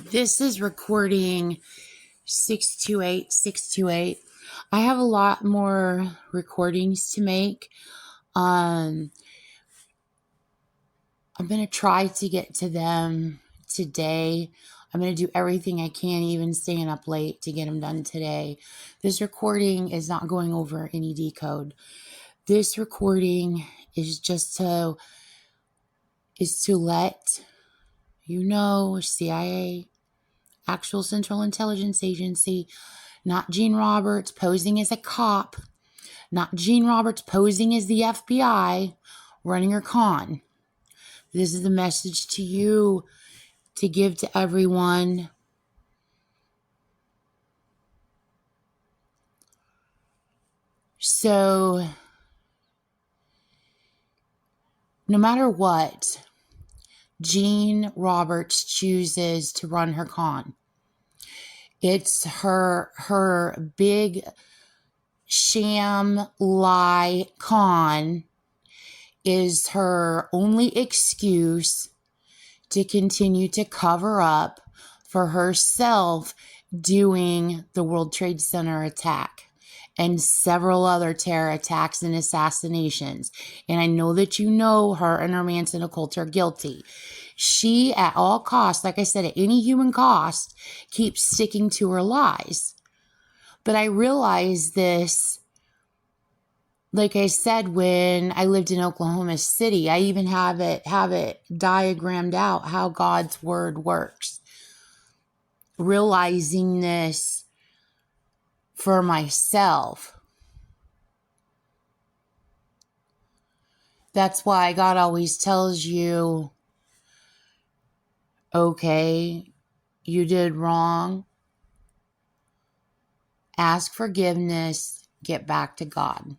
This is recording 628. I have a lot more recordings to make. I'm going to try to get to them today. I'm going to do everything I can, even staying up late to get them done today. This recording is not going over any decode. This recording is just to let you know, CIA, actual Central Intelligence Agency, not Gene Roberts posing as a cop, not Gene Roberts posing as the FBI running your con. This is the message to you to give to everyone. So, no matter what Gene Roberts chooses to run her con, it's her big sham lie con is her only excuse to continue to cover up for herself doing the World Trade Center attack and several other terror attacks and assassinations. And I know that you know her and her Manson occult are guilty. She, at all costs, like I said, at any human cost, keeps sticking to her lies. But I realized this, like I said, when I lived in Oklahoma City. I even have it diagrammed out how God's word works. Realizing this for myself. That's why God always tells you, okay, you did wrong. Ask forgiveness. Get back to God.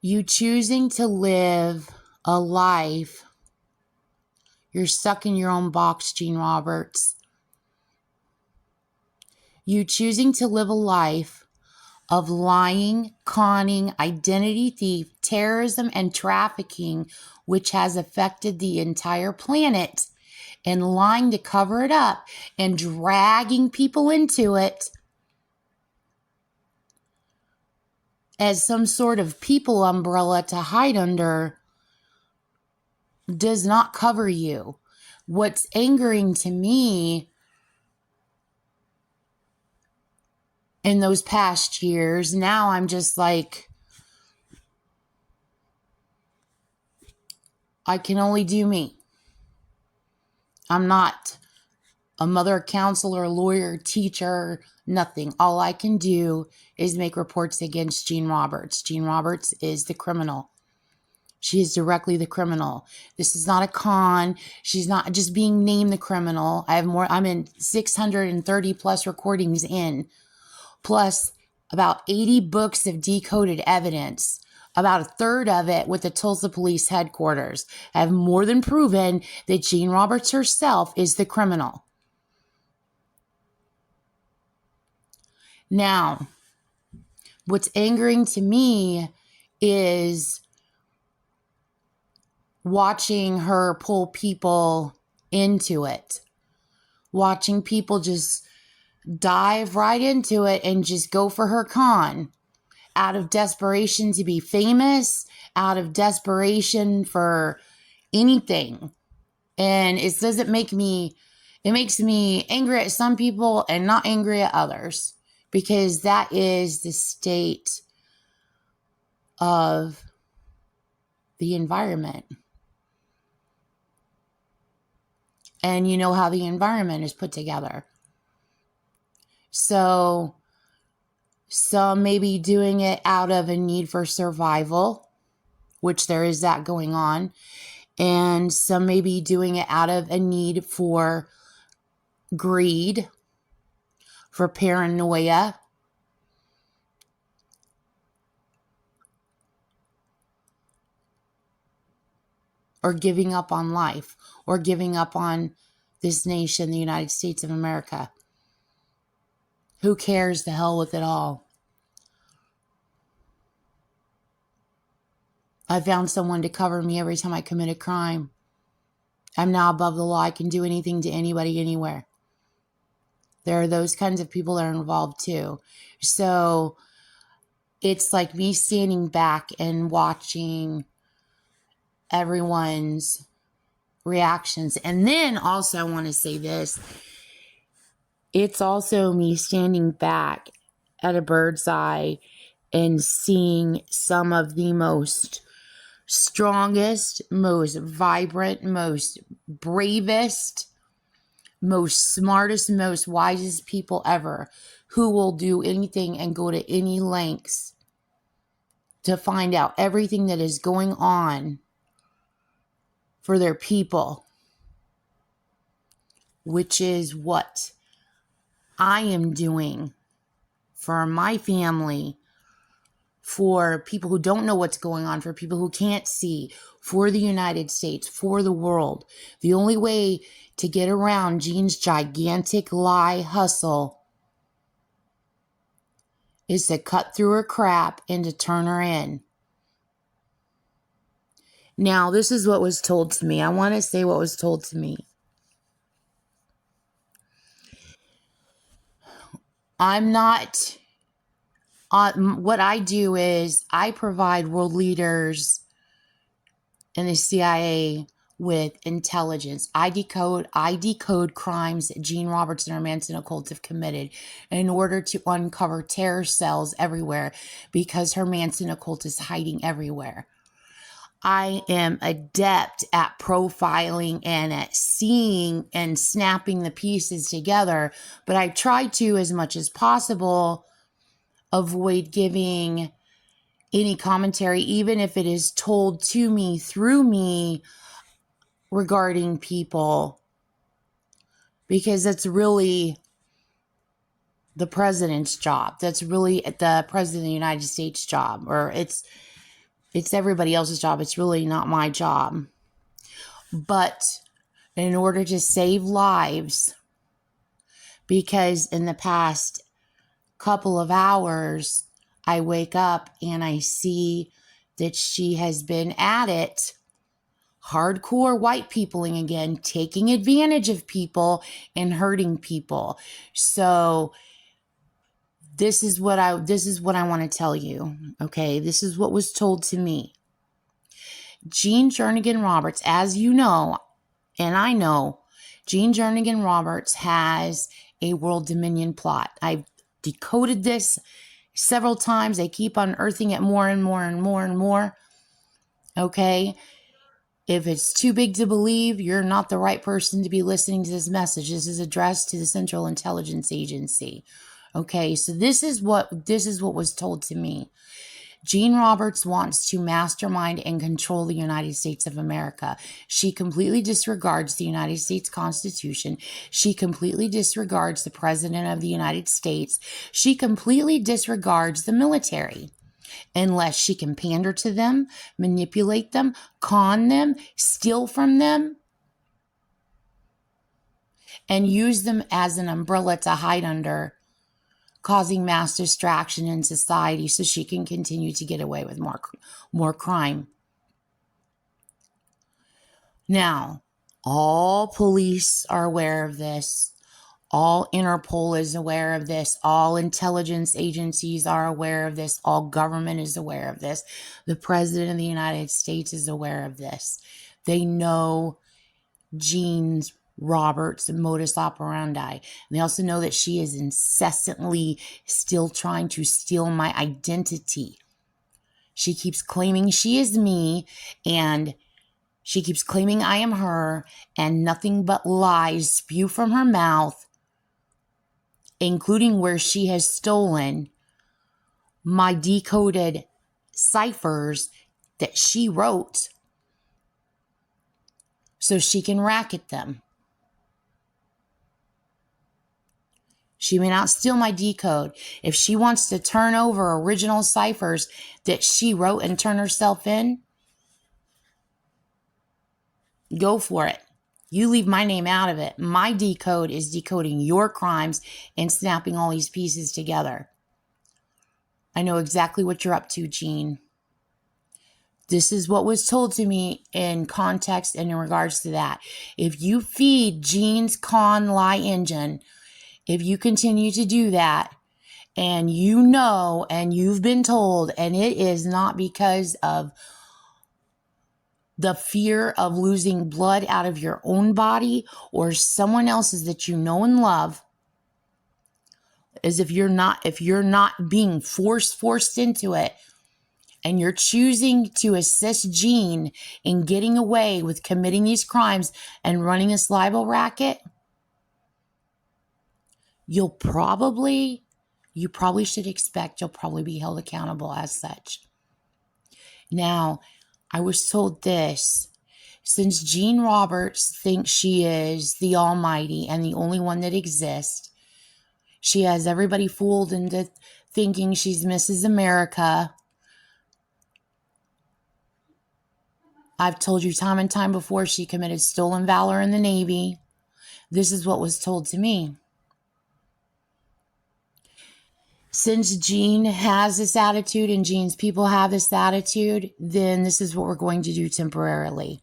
You choosing to live a life, you're stuck in your own box, Gene Roberts. You choosing to live a life of lying, conning, identity thief, terrorism, and trafficking, which has affected the entire planet, and lying to cover it up and dragging people into it as some sort of people umbrella to hide under, does not cover you. What's angering to me in those past years, now I'm just like, I can only do me. I'm not a mother, counselor, lawyer, teacher, nothing. All I can do is make reports against Gene Roberts. Gene Roberts is the criminal. She is directly the criminal. This is not a con. She's not just being named the criminal. I'm in 630 plus recordings in, plus about 80 books of decoded evidence, about a third of it with the Tulsa Police Headquarters. I have more than proven that Gene Roberts herself is the criminal. Now, what's angering to me is watching her pull people into it, watching people just dive right into it and just go for her con out of desperation to be famous, out of desperation for anything. And it makes me angry at some people and not angry at others, because that is the state of the environment. And you know how the environment is put together. So some may be doing it out of a need for survival, which there is that going on. And some may be doing it out of a need for greed, for paranoia, or giving up on life, or giving up on this nation, the United States of America. Who cares? The hell with it all. I found someone to cover me every time I commit a crime. I'm now above the law. I can do anything to anybody, anywhere. There are those kinds of people that are involved too. So it's like me standing back and watching everyone's reactions. And then also I want to say this. It's also me standing back at a bird's eye and seeing some of the most strongest, most vibrant, most bravest, most smartest, most wisest people ever who will do anything and go to any lengths to find out everything that is going on for their people, which is what I am doing for my family, for people who don't know what's going on, for people who can't see, for the United States, for the world. The only way to get around Jean's gigantic lie hustle is to cut through her crap and to turn her in. Now, this is what was told to me. I want to say what was told to me. I'm not... what I do is I provide world leaders and the CIA with intelligence. I decode crimes that Gene Roberts and her Manson occult have committed in order to uncover terror cells everywhere, because her Manson occult is hiding everywhere. I am adept at profiling and at seeing and snapping the pieces together, but I try to, as much as possible, avoid giving any commentary, even if it is told to me through me, regarding people, because that's really the president's job. That's really the president of the United States' job, or it's everybody else's job. It's really not my job. But in order to save lives, because in the past couple of hours, I wake up and I see that she has been at it, hardcore white peopling again, taking advantage of people and hurting people. So this is what I want to tell you. Okay, this is what was told to me. Jean Jernigan Roberts, as you know, and I know, Jean Jernigan Roberts has a world dominion plot. I've decoded this several times. They keep unearthing it more and more and more and more. Okay. If it's too big to believe, you're not the right person to be listening to this message. This is addressed to the Central Intelligence Agency. Okay, so this is what was told to me. Jean Roberts wants to mastermind and control the United States of America. She completely disregards the United States Constitution. She completely disregards the President of the United States. She completely disregards the military. Unless she can pander to them, manipulate them, con them, steal from them, and use them as an umbrella to hide under, causing mass distraction in society so she can continue to get away with more crime. Now, all police are aware of this. All Interpol is aware of this. All intelligence agencies are aware of this. All government is aware of this. The President of the United States is aware of this. They know Jean Roberts' modus operandi. And they also know that she is incessantly still trying to steal my identity. She keeps claiming she is me, and she keeps claiming I am her, and nothing but lies spew from her mouth, including where she has stolen my decoded ciphers that she wrote so she can racket them. She may not steal my decode. If she wants to turn over original ciphers that she wrote and turn herself in, go for it. You leave my name out of it. My decode is decoding your crimes and snapping all these pieces together. I know exactly what you're up to, Jean. This is what was told to me in context and in regards to that. If you feed Gene's con lie engine, if you continue to do that, and you know, and you've been told, and it is not because of the fear of losing blood out of your own body or someone else's that you know and love, is if you're not being forced into it, and you're choosing to assist Gene in getting away with committing these crimes and running this libel racket, you probably should expect you'll probably be held accountable as such. Now, I was told this. Since Gene Roberts thinks she is the almighty and the only one that exists, she has everybody fooled into thinking she's Mrs. America. I've told you time and time before she committed stolen valor in the Navy. This is what was told to me. Since Gene has this attitude and Gene's people have this attitude, then this is what we're going to do temporarily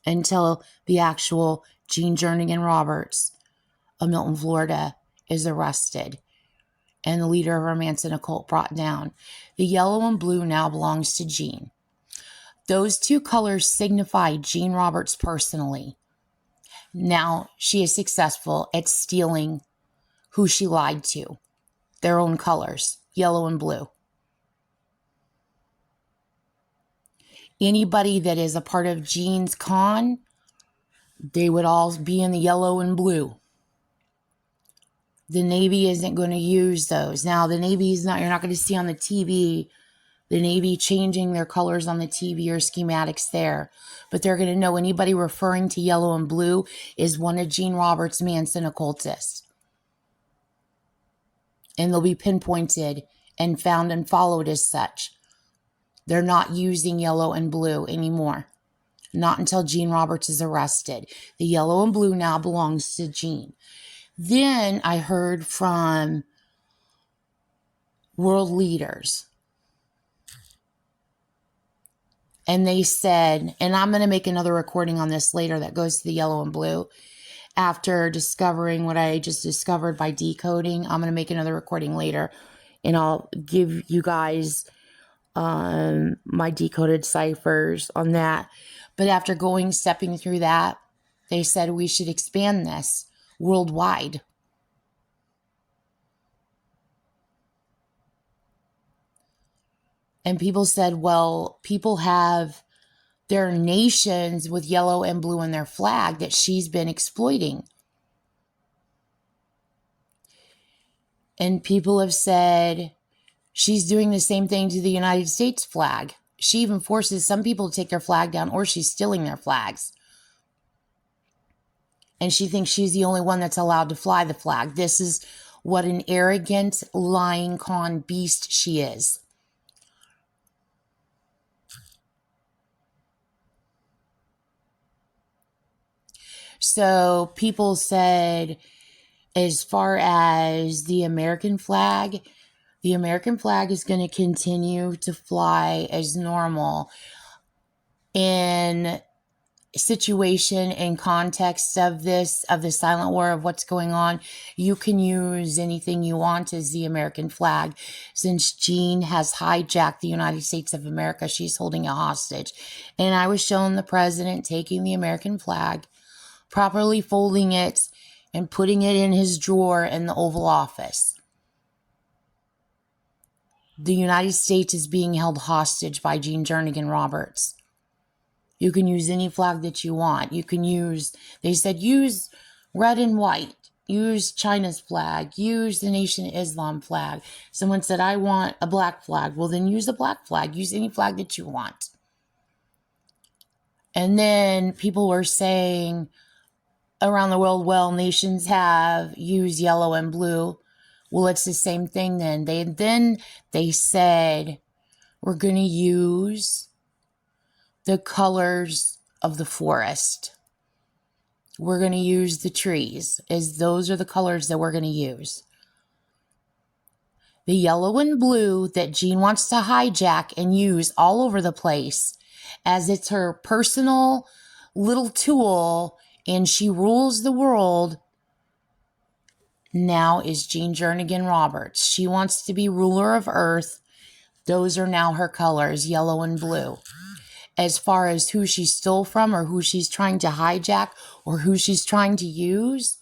until the actual Gene Jernigan Roberts of Milton, Florida is arrested and the leader of our Manson occult brought down. The yellow and blue now belongs to Gene. Those two colors signify Gene Roberts personally. Now she is successful at stealing who she lied to. Their own colors, yellow and blue. Anybody that is a part of Gene's con, they would all be in the yellow and blue. The Navy isn't going to use those. Now, the Navy is not, you're not going to see on the TV, the Navy changing their colors on the TV or schematics there. But they're going to know anybody referring to yellow and blue is one of Gene Roberts' Manson occultists. And they'll be pinpointed and found and followed as such. They're not using yellow and blue anymore. Not until Gene Roberts is arrested. The yellow and blue now belongs to Gene. Then I heard from world leaders. And they said, and I'm going to make another recording on this later that goes to the yellow and blue. After discovering what I just discovered by decoding, I'm going to make another recording later. And I'll give you guys my decoded ciphers on that. But after stepping through that, they said we should expand this worldwide. And people said, well, people have their nations with yellow and blue in their flag that she's been exploiting. And people have said she's doing the same thing to the United States flag. She even forces some people to take their flag down, or she's stealing their flags. And she thinks she's the only one that's allowed to fly the flag. This is what an arrogant, lying con beast she is. So people said, as far as the American flag is going to continue to fly as normal. In situation and context of this, of the silent war, of what's going on, you can use anything you want as the American flag. Since Gene has hijacked the United States of America, she's holding a hostage. And I was shown the president taking the American flag, properly folding it, and putting it in his drawer in the Oval Office. The United States is being held hostage by Gene Jernigan Roberts. You can use any flag that you want. You can use, they said, use red and white. Use China's flag. Use the Nation of Islam flag. Someone said, I want a black flag. Well, then use a black flag. Use any flag that you want. And then people were saying around the world, well, nations have used yellow and blue. Well, it's the same thing then. They said, we're going to use the colors of the forest. We're going to use the trees, as those are the colors that we're going to use. The yellow and blue that Gene wants to hijack and use all over the place as it's her personal little tool and she rules the world. Now is Jean Jernigan Roberts. She wants to be ruler of Earth. Those are now her colors, yellow and blue. As far as who she stole from or who she's trying to hijack or who she's trying to use,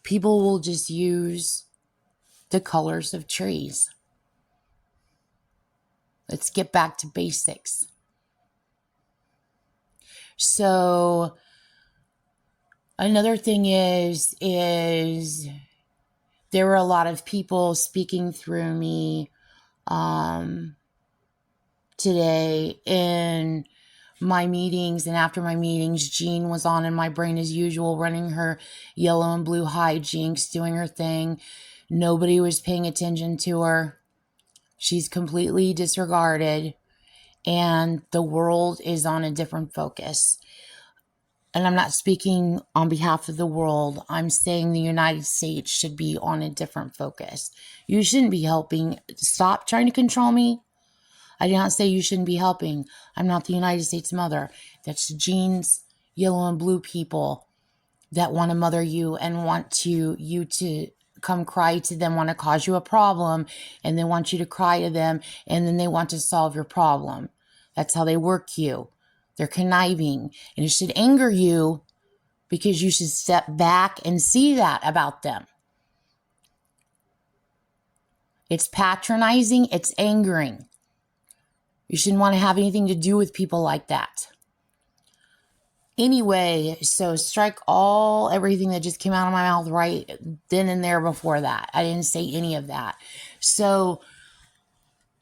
people will just use the colors of trees. Let's get back to basics. So another thing is there were a lot of people speaking through me today in my meetings, and after my meetings, Jean was on in my brain as usual, running her yellow and blue hijinks, doing her thing. Nobody was paying attention to her. She's completely disregarded, and the world is on a different focus. And I'm not speaking on behalf of the world. I'm saying the United States should be on a different focus. You shouldn't be helping. Stop trying to control me. I did not say you shouldn't be helping. I'm not the United States mother. That's Jean's yellow and blue people that want to mother you and want you to come cry to them, want to cause you a problem, and they want you to cry to them, and then they want to solve your problem. That's how they work you. They're conniving, and it should anger you because you should step back and see that about them. It's patronizing. It's angering. You shouldn't want to have anything to do with people like that. Anyway, so strike everything that just came out of my mouth right then and there before that. I didn't say any of that. So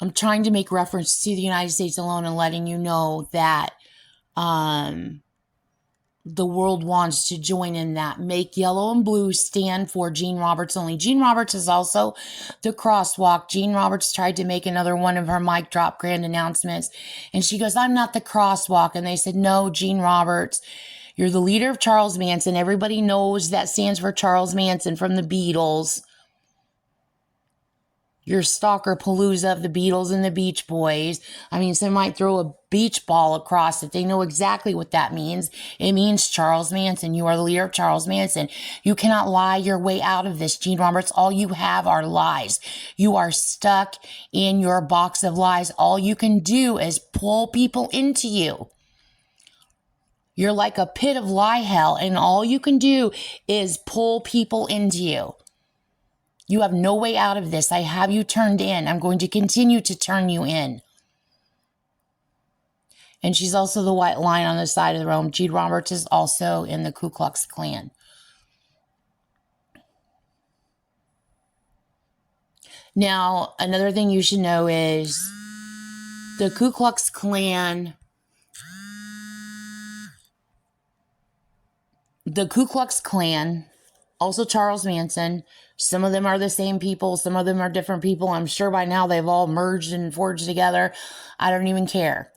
I'm trying to make reference to the United States alone and letting you know that the world wants to join in that. Make yellow and blue stand for Jean Roberts only. Jean Roberts is also the crosswalk. Jean Roberts tried to make another one of her mic drop grand announcements. And she goes, I'm not the crosswalk. And they said, no, Jean Roberts, you're the leader of Charles Manson. Everybody knows that stands for Charles Manson from the Beatles. You're stalker palooza of the Beatles and the Beach Boys. I mean, some might throw a beach ball across it. They know exactly what that means. It means Charles Manson. You are the leader of Charles Manson. You cannot lie your way out of this, Jean Roberts. All you have are lies. You are stuck in your box of lies. All you can do is pull people into you. You're like a pit of lie hell, and all you can do is pull people into you. You have no way out of this. I have you turned in. I'm going to continue to turn you in. And she's also the white line on the side of the road. Jean Roberts is also in the Ku Klux Klan. Now, another thing you should know is the Ku Klux Klan. The Ku Klux Klan, also Charles Manson. Some of them are the same people. Some of them are different people. I'm sure by now they've all merged and forged together. I don't even care.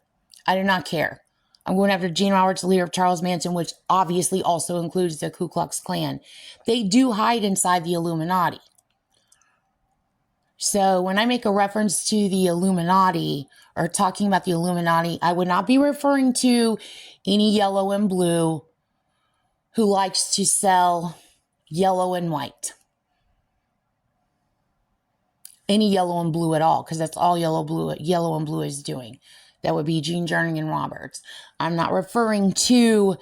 I do not care. I'm going after Jean Roberts, the leader of Charles Manson, which obviously also includes the Ku Klux Klan. They do hide inside the Illuminati. So when I make a reference to the Illuminati or talking about the Illuminati, I would not be referring to any yellow and blue who likes to sell yellow and white. Any yellow and blue at all, because that's all yellow and blue is doing. That would be Jean Jernigan Roberts. I'm not referring to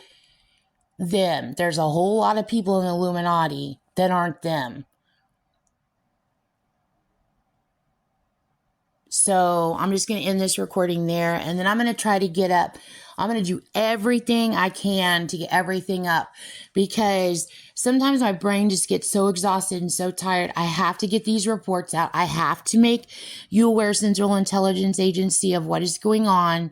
them. There's a whole lot of people in the Illuminati that aren't them. So I'm just going to end this recording there, and then I'm going to try to get up. I'm going to do everything I can to get everything up, because sometimes my brain just gets so exhausted and so tired. I have to get these reports out. I have to make you aware, Central Intelligence Agency, of what is going on,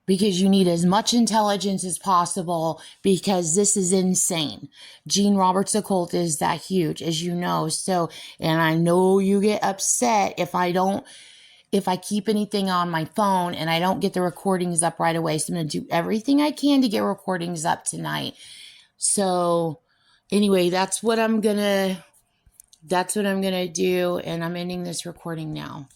because you need as much intelligence as possible, because this is insane. Jean Roberts occult is that huge, as you know. So, and I know you get upset if I keep anything on my phone and I don't get the recordings up right away. So I'm going to do everything I can to get recordings up tonight. So anyway, that's what I'm going to do. And I'm ending this recording now.